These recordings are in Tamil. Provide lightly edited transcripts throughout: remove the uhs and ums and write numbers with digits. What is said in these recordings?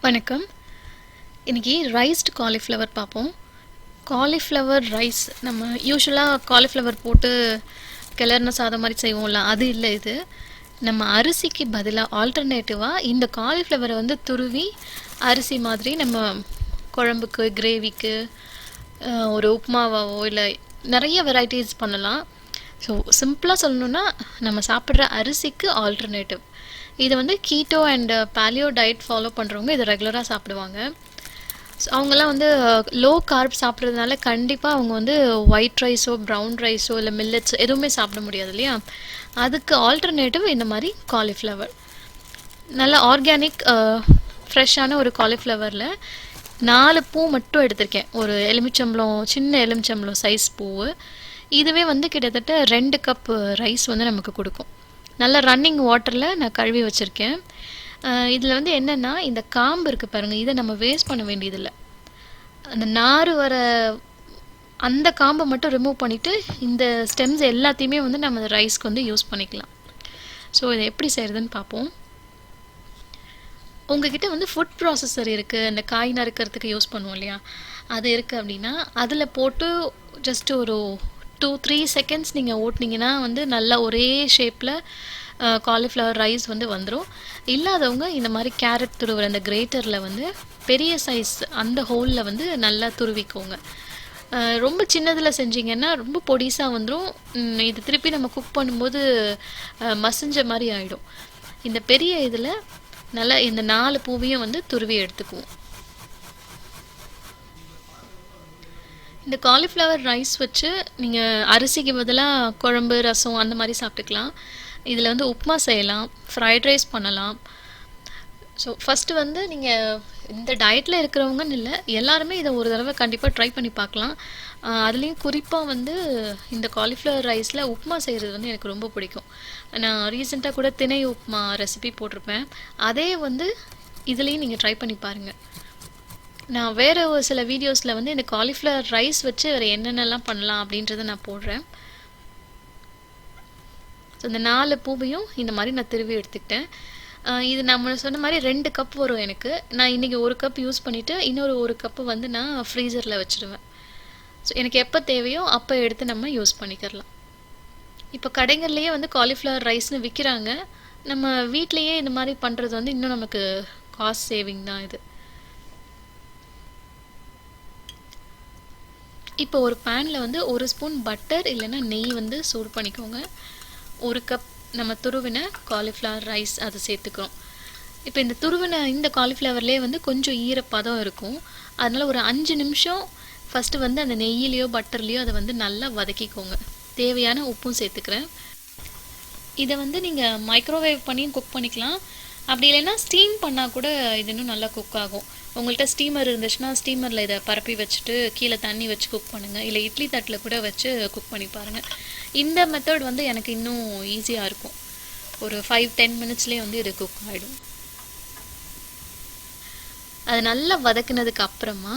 வணக்கம். இன்னைக்கு ரைஸ்டு காலிஃப்ளவர் பார்ப்போம். காலிஃப்ளவர் ரைஸ் நம்ம யூசுவலாக காலிஃப்ளவர் போட்டு கிளறின சாதம் மாதிரி செய்வோம்ல, அது இல்லை இது. நம்ம அரிசிக்கு பதிலாக ஆல்டர்னேட்டிவாக இந்த காலிஃப்ளவரை வந்து துருவி அரிசி மாதிரி நம்ம குழம்புக்கு, கிரேவிக்கு, ஒரு உப்புமாவாவோ இல்லை நிறைய வெரைட்டிஸ் பண்ணலாம். ஸோ சிம்பிளாக சொல்லணுன்னா நம்ம சாப்பிட்ற அரிசிக்கு ஆல்டர்னேட்டிவ். இதை வந்து keto and paleo diet follow பண்ணுறவங்க இதை ரெகுலராக சாப்பிடுவாங்க. ஸோ அவங்கெல்லாம் வந்து லோ கார்ப் சாப்பிட்றதுனால கண்டிப்பாக அவங்க வந்து ஒயிட் ரைஸோ ப்ரௌன் ரைஸோ இல்லை மில்லட்ஸ் எதுவுமே சாப்பிட முடியாது இல்லையா. அதுக்கு ஆல்டர்னேட்டிவ் இந்த மாதிரி காலிஃப்ளவர். நல்ல ஆர்கானிக் ஃப்ரெஷ்ஷான ஒரு காலிஃப்ளவரில் 4 பூ மட்டும் எடுத்திருக்கேன். ஒரு எலுமிச்சம்பழம், சின்ன எலுமிச்சம்பழம் சைஸ் பூவு. இதுவே வந்து கிட்டத்தட்ட 2 கப் ரைஸ் வந்து நமக்கு கொடுக்கும். நல்லா ரன்னிங் வாட்டரில் நான் கழுவி வச்சுருக்கேன். இதில் வந்து என்னென்னா, இந்த காம்பு இருக்குது பாருங்கள், இதை நம்ம வேஸ்ட் பண்ண வேண்டியதில்லை. அந்த நார் வர அந்த காம்பை மட்டும் ரிமூவ் பண்ணிவிட்டு இந்த ஸ்டெம்ஸ் எல்லாத்தையுமே வந்து நம்ம ரைஸ்க்கு வந்து யூஸ் பண்ணிக்கலாம். ஸோ இதை எப்படி செய்கிறதுன்னு பார்ப்போம். உங்ககிட்ட வந்து ஃபுட் ப்ராசஸர் இருக்குது, அந்த காய் நறுக்கிறதுக்கு யூஸ் பண்ணுவோம் இல்லையா, அது இருக்குது அப்படின்னா அதில் போட்டு ஜஸ்ட் ஒரு 2-3 செகண்ட்ஸ் நீங்கள் ஓட்டினீங்கன்னா வந்து நல்லா ஒரே ஷேப்பில் காலிஃப்ளவர் ரைஸ் வந்து வந்துடும். இல்லாதவங்க இந்த மாதிரி கேரட் துருவுற அந்த கிரேட்டரில் வந்து பெரிய சைஸ் அந்த ஹோலில் வந்து நல்லா துருவிக்கோங்க. ரொம்ப சின்னதில் செஞ்சிங்கன்னா ரொம்ப பொடிசாக வந்துடும். இது திருப்பி நம்ம குக் பண்ணும்போது மசிஞ்ச மாதிரி ஆகிடும். இந்த பெரிய இதில் நல்லா இந்த 4 பூவையும் வந்து துருவி எடுத்துக்குவோம். இந்த காலிஃப்ளவர் ரைஸ் வச்சு நீங்கள் அரிசிக்கு பதிலாக குழம்பு, ரசம் அந்த மாதிரி சாப்பிட்டுக்கலாம். இதில் வந்து உப்புமா செய்யலாம், ஃப்ரைட் ரைஸ் பண்ணலாம். ஸோ ஃபஸ்ட்டு வந்து நீங்கள் இந்த டயட்டில் இருக்கிறவங்கன்னு இல்லை, எல்லாருமே இதை ஒரு தடவை கண்டிப்பாக ட்ரை பண்ணி பார்க்கலாம். அதுலேயும் குறிப்பாக வந்து இந்த காலிஃப்ளவர் ரைஸில் உப்புமா செய்கிறது வந்து எனக்கு ரொம்ப பிடிக்கும். நான் ரீசெண்டாக கூட திணை உப்புமா ரெசிபி போட்டிருப்பேன். அதே வந்து இதுலேயும் நீங்கள் ட்ரை பண்ணி பாருங்கள். நான் வேறு ஒரு சில வீடியோஸில் வந்து இந்த காலிஃப்ளவர் ரைஸ் வச்சு வேறு என்னென்னலாம் பண்ணலாம் அப்படின்றத நான் போடுறேன். ஸோ இந்த 4 பூவையும் இந்த மாதிரி நான் திருவி எடுத்துக்கிட்டேன். இது நம்ம சொன்ன மாதிரி 2 கப் வரும் எனக்கு. நான் இன்றைக்கி 1 கப் யூஸ் பண்ணிவிட்டு இன்னொரு 1 கப்பு வந்து நான் ஃப்ரீசரில் வச்சுடுவேன். ஸோ எனக்கு எப்போ தேவையோ அப்போ எடுத்து நம்ம யூஸ் பண்ணிக்கிறலாம். இப்போ கடைகள்லேயே வந்து காலிஃப்ளவர் ரைஸ்னு விற்கிறாங்க. நம்ம வீட்லேயே இந்த மாதிரி பண்ணுறது வந்து இன்னும் நமக்கு காஸ்ட் சேவிங் தான் இது. இப்போ ஒரு பேனில் வந்து 1 ஸ்பூன் பட்டர் இல்லைன்னா நெய் வந்து சூடு பண்ணிக்கோங்க. 1 கப் நம்ம துருவின காலிஃப்ளவர் ரைஸ் அதை சேர்த்துக்கிறோம். இப்போ இந்த துருவின இந்த காலிஃப்ளவர்லேயே வந்து கொஞ்சம் ஈரப்பதம் இருக்கும். அதனால் ஒரு 5 நிமிஷம் ஃபஸ்ட்டு வந்து அந்த நெய்யிலையோ பட்டர்லேயோ அதை வந்து நல்லா வதக்கிக்கோங்க. தேவையான உப்பும் சேர்த்துக்கிறேன். இதை வந்து நீங்கள் மைக்ரோவேவ் பண்ணியும் குக் பண்ணிக்கலாம். அப்படி இல்லைன்னா ஸ்டீம் பண்ணால் கூட இது இன்னும் நல்லா குக் ஆகும். உங்கள்கிட்ட ஸ்டீமர் இருந்துச்சுன்னா ஸ்டீமரில் இதை பரப்பி வச்சுட்டு கீழே தண்ணி வச்சு குக் பண்ணுங்கள். இல்லை இட்லி தட்டில் கூட வச்சு குக் பண்ணி பாருங்கள். இந்த மெத்தட் வந்து எனக்கு இன்னும் ஈஸியாக இருக்கும். ஒரு 5-10 மினிட்ஸ்லேயே வந்து இது குக் ஆகிடும். அது நல்லா வதக்குனதுக்கு அப்புறமா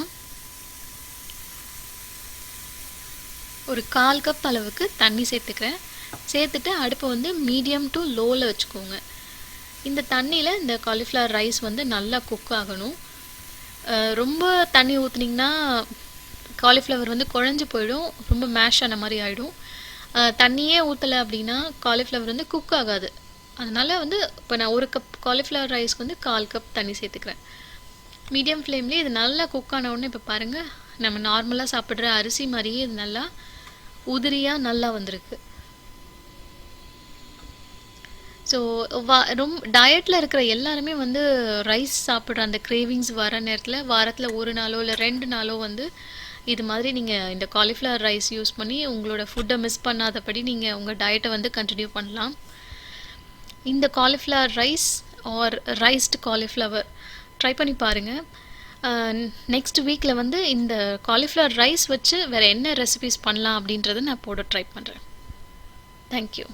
ஒரு 1/4 கப் அளவுக்கு தண்ணி சேர்த்துக்கிறேன். சேர்த்துட்டு அடுப்பை வந்து மீடியம் டு லோவில் வச்சுக்கோங்க. இந்த தண்ணியில் இந்த காலிஃப்ளவர் ரைஸ் வந்து நல்லா குக் ஆகணும். ரொம்ப தண்ணி ஊற்றுனீங்கன்னா காலிஃப்ளவர் வந்து குழஞ்சி போயிடும், ரொம்ப மேஷ் ஆன மாதிரி ஆகிடும். தண்ணியே ஊற்றலை அப்படின்னா காலிஃப்ளவர் வந்து குக் ஆகாது. அதனால் வந்து இப்போ நான் 1 கப் காலிஃப்ளவர் ரைஸ்க்கு வந்து 1/4 கப் தண்ணி சேர்த்துக்கிறேன். மீடியம் ஃப்ளேம்லேயே இது நல்லா குக் ஆன உடனே இப்போ பாருங்கள், நம்ம நார்மலாக சாப்பிட்ற அரிசி மாதிரியே இது நல்லா உதிரியாக நல்லா வந்திருக்கு. ஸோ ரொம்ப டயட்டில் இருக்கிற எல்லாருமே வந்து ரைஸ் சாப்பிட்ற அந்த கிரேவிங்ஸ் வர நேரத்தில் வாரத்தில் 1 நாளோ இல்லை 2 நாளோ வந்து இது மாதிரி நீங்கள் இந்த காலிஃப்ளவர் ரைஸ் யூஸ் பண்ணி உங்களோட ஃபுட்டை மிஸ் பண்ணாதபடி நீங்கள் உங்கள் டயட்டை வந்து கண்டினியூ பண்ணலாம். இந்த cauliflower rice or riced cauliflower try பண்ணி பாருங்கள். நெக்ஸ்ட் வீக்கில் வந்து இந்த காலிஃப்ளவர் ரைஸ் வச்சு வேறு என்ன ரெசிபிஸ் பண்ணலாம் அப்படின்றத நான் போட ட்ரை பண்ணுறேன். தேங்க்யூ.